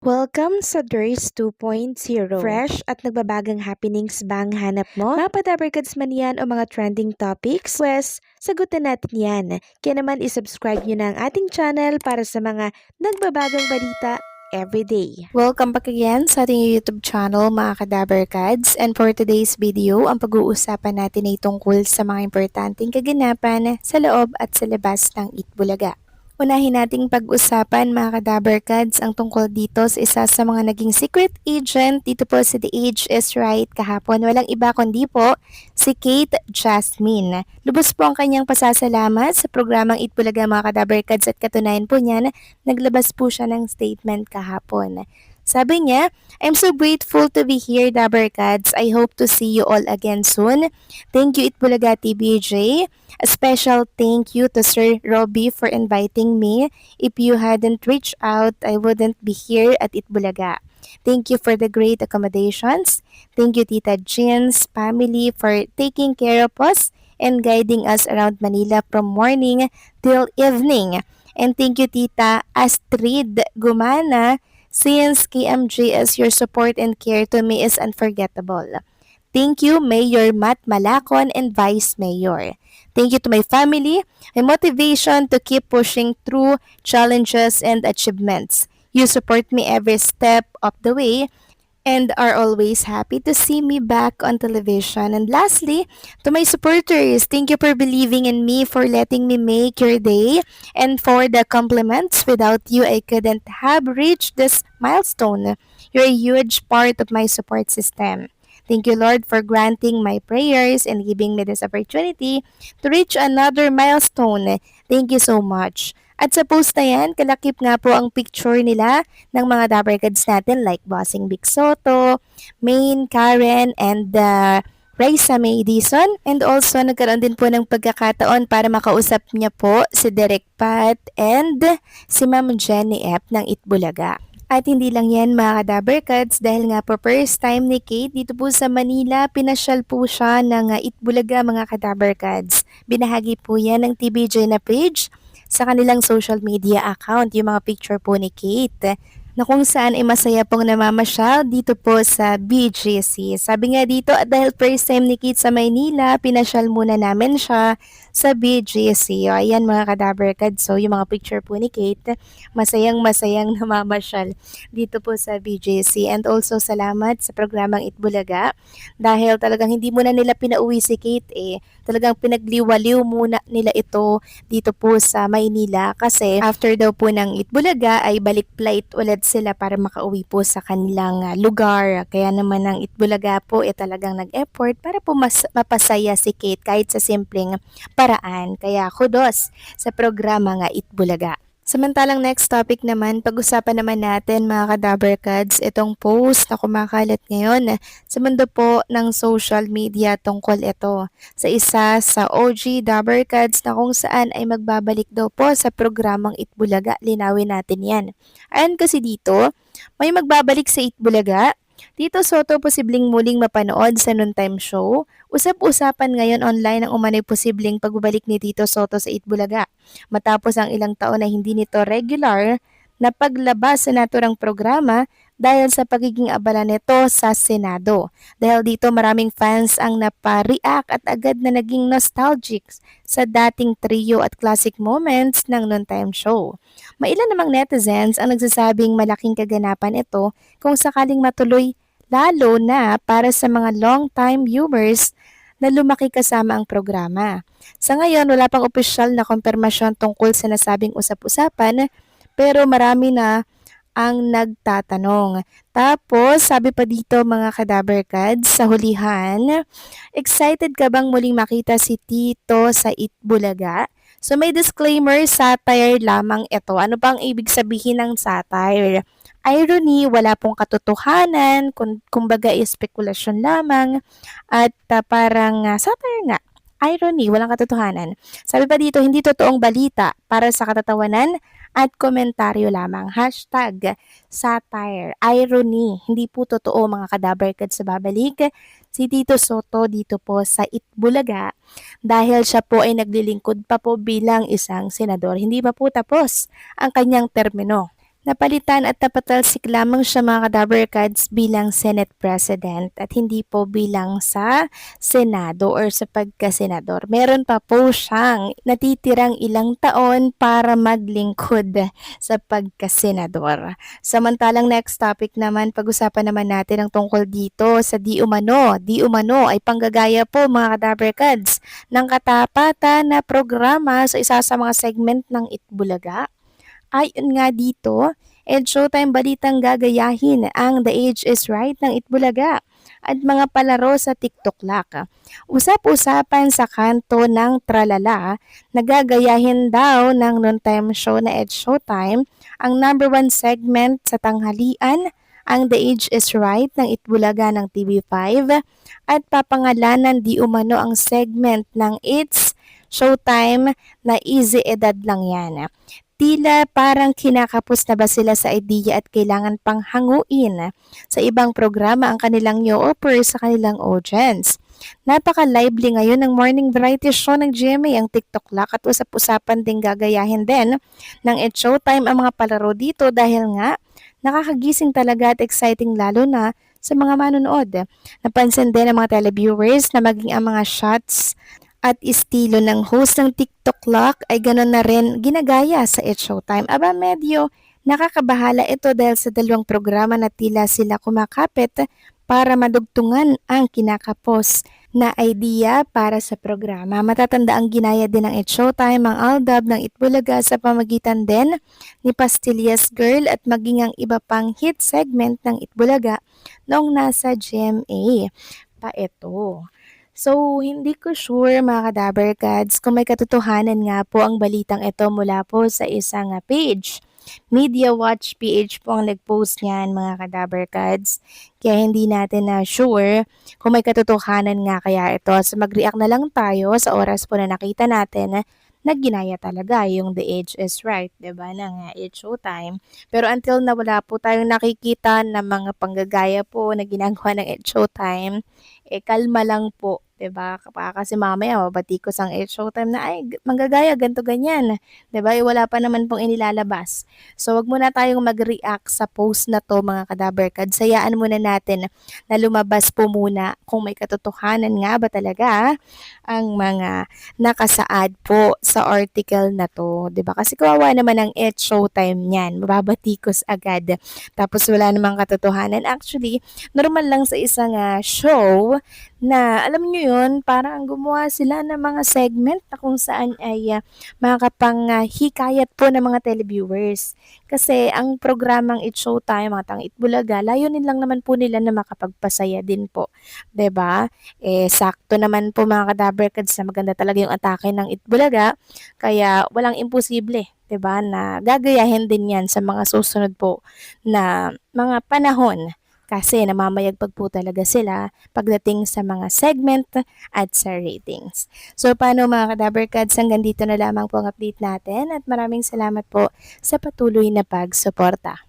Welcome sa DRS 2.0. Fresh at nagbabagang happenings bang hanap mo? Mga padabarkads man yan o mga trending topics? Pwes, sagutin natin yan. Kaya naman isubscribe nyo na ang ating channel para sa mga nagbabagang balita everyday. Welcome back again sa ating YouTube channel mga Kadabarkads, and for today's video, ang pag-uusapan natin ay tungkol sa mga importanteng kaganapan sa loob at sa labas ng Itbulaga. Unahin nating pag-usapan mga Kadabarkads ang tungkol dito sa isa sa mga naging secret agent dito po sa The Age is Right kahapon. Walang iba kundi po si Kate Jasmine. Lubos po ang kanyang pasasalamat sa programang Itbulaga mga Kadabarkads, at katunayan po niyan, naglabas po siya ng statement kahapon. Sabi niya, "I'm so grateful to be here, Dabarkads. I hope to see you all again soon. Thank you, Itbulaga TBJ. A special thank you to Sir Robbie for inviting me. If you hadn't reached out, I wouldn't be here at Itbulaga. Thank you for the great accommodations. Thank you, Tita Jean's family, for taking care of us and guiding us around Manila from morning till evening. And thank you, Tita Astrid Gumana, since KMJS, your support and care to me is unforgettable. Thank you, Mayor Matt Malacon and Vice Mayor. Thank you to my family, my motivation to keep pushing through challenges and achievements. You support me every step of the way and are always happy to see me back on television. And lastly, to my supporters, thank you for believing in me, for letting me make your day, and for the compliments. Without you, I couldn't have reached this milestone. You're a huge part of my support system. Thank you, Lord, for granting my prayers and giving me this opportunity to reach another milestone. Thank you so much." At sa post na yan, kalakip nga po ang picture nila ng mga Dabarkads natin like Bossing Big Soto, Maine, Karen, and Raisa May Dison. And also, nagkaroon din po ng pagkakataon para makausap niya po si Derek Pat and si Ma'am Jenny F. ng Itbulaga. At hindi lang yan mga Dabarkads, dahil nga po first time ni Kate dito po sa Manila, pinasyal po siya ng Itbulaga mga Dabarkads. Binahagi po yan ng TBJ na page sa kanilang social media account, yung mga picture po ni Kate, na kung saan ay masaya pong namamasyal dito po sa BGC. Sabi nga dito, at dahil first time ni Kate sa Maynila, pinasyal muna namin siya sa BGC. O, ayan mga Kadabarkads, so yung mga picture po ni Kate, masayang-masayang namamasyal dito po sa BGC. And also salamat sa programang Itbulaga, dahil talagang hindi muna nila pinauwi si Kate talagang pinagliwaliw muna nila ito dito po sa Maynila, kasi after daw po ng Itbulaga ay balik flight ulit sila para makauwi po sa kanilang lugar. Kaya naman ang Itbulaga po talagang nag-effort para po mapasaya si Kate kahit sa simpleng paraan. Kaya kudos sa programa nga Itbulaga. Samantalang next topic naman, pag-usapan naman natin mga Kadabarkads, itong post na kumakalat ngayon sa mundo po ng social media tungkol ito sa isa sa OG Dabarkads na kung saan ay magbabalik daw po sa programang Itbulaga. Linawin natin yan. Ayon kasi dito, may magbabalik sa Itbulaga. Tito Soto posibleng muling mapanood sa noontime show. Usap-usapan ngayon online ang umano'y posibleng pagbabalik ni Tito Soto sa Itbulaga matapos ang ilang taon na hindi nito regular na paglabas sa naturang programa dahil sa pagiging abala nito sa Senado. Dahil dito maraming fans ang napa-react at agad na naging nostalgic sa dating trio at classic moments ng noontime show. Mailan namang netizens ang nagsasabing malaking kaganapan ito kung sakaling matuloy, lalo na para sa mga long-time viewers na lumaki kasama ang programa. Sa ngayon, wala pang opisyal na kumpirmasyon tungkol sa nasabing usap-usapan, pero marami na ang nagtatanong. Tapos, sabi pa dito mga Kadabarkads, sa hulihan, excited ka bang muling makita si Tito sa Itbulaga? So may disclaimer, satire lamang ito. Ano bang ibig sabihin ng satire? Irony, wala pong katotohanan, kumbaga spekulasyon lamang, at parang satire nga. Irony, walang katotohanan. Sabi pa dito, hindi totoong balita, para sa katatawanan at komentaryo lamang. Hashtag satire, irony. Hindi po totoo mga Kadabarkads sa babalik si Tito Soto dito po sa Itbulaga, dahil siya po ay naglilingkod pa po bilang isang senador. Hindi pa po tapos ang kanyang termino. Napalitan at napatalsik lamang siya mga ka-Dabarkads bilang Senate President at hindi po bilang sa Senado or sa pagkasenador. Meron pa po siyang natitirang ilang taon para maglingkod sa pagkasenador. Samantalang next topic naman, pag-usapan naman natin ang tungkol dito sa di umano. Di umano ay panggagaya po mga ka-Dabarkads ng katapatan na programa sa isa sa mga segment ng Itbulaga. Ayon nga dito, and Showtime balitang gagayahin ang The Age is Right ng Itbulaga at mga palaro sa TikTok Lak. Usap-usapan sa kanto ng Tralala, nagagayahin daw ng noontime show na Ed Showtime ang number 1 segment sa tanghalian, ang The Age is Right ng Itbulaga ng TV5 at papangalanan di umano ang segment ng It's Showtime na Easy Edad lang yan. Tila parang kinakapos na ba sila sa idea at kailangan pang hanguin sa ibang programa ang kanilang new offer sa kanilang audience. Napaka-lively ngayon ng morning variety show ng GMA ang TikTok Lock at usap-usapan din gagayahin din ng It's Showtime ang mga palaro dito dahil nga nakakagising talaga at exciting lalo na sa mga manonood. Napansin din ng mga televiewers na maging ang mga shots at estilo ng host ng TikTok Lock ay gano'n na rin ginagaya sa It's Showtime. Aba, medyo nakakabahala ito dahil sa dalawang programa na tila sila kumakapit para madugtungan ang kinakapos na idea para sa programa. Matatanda ang ginaya din ng It's Showtime ang Aldab ng Itbulaga sa pamagitan din ni Pastillas Girl at maging ang iba pang hit segment ng Itbulaga noong nasa GMA pa ito. So, hindi ko sure mga ka-Dabarkads kung may katotohanan nga po ang balitang ito mula po sa isang page. Media Watch PH po ang nag-post niyan mga ka-Dabarkads. Kaya hindi natin na sure kung may katotohanan nga kaya ito. So, mag-react na lang tayo sa oras po na nakita natin na ginaya talaga yung The Age is Right, diba, ng It's Showtime. Pero until na wala po tayong nakikita na mga panggagaya po na ginagawa ng It's Showtime, kalma lang po, 'di ba? Kasi mamaya mabatikos ang It's Showtime na ay manggagaya ganto ganyan, 'di ba? Wala pa naman pong inilalabas. So wag muna tayong mag-react sa post na 'to mga ka-Dabarkads. Hayaan muna natin na lumabas po muna kung may katotohanan nga ba talaga ang mga nakasaad po sa article na 'to, 'di ba? Kasi kawawa naman ang It's Showtime niyan, mababatikos agad. Tapos wala namang katotohanan. Actually, normal lang sa isang show na alam nyo yun, parang gumawa sila ng mga segment na kung saan ay makakapanghikayat po ng mga televiewers. Kasi ang programang It's Showtime, mga tang Itbulaga, layunin lang naman po nila na makapagpasaya din po. 'Di ba? Sakto naman po mga ka-Dabarkads na maganda talaga yung atake ng Itbulaga, kaya walang imposible. 'Di ba, na gagayahin din yan sa mga susunod po na mga panahon kasi namamayagpag po talaga sila pagdating sa mga segment at sa ratings. So paano mga ka-Dabarkads, hanggang dito na lamang po ang update natin at maraming salamat po sa patuloy na pagsuporta.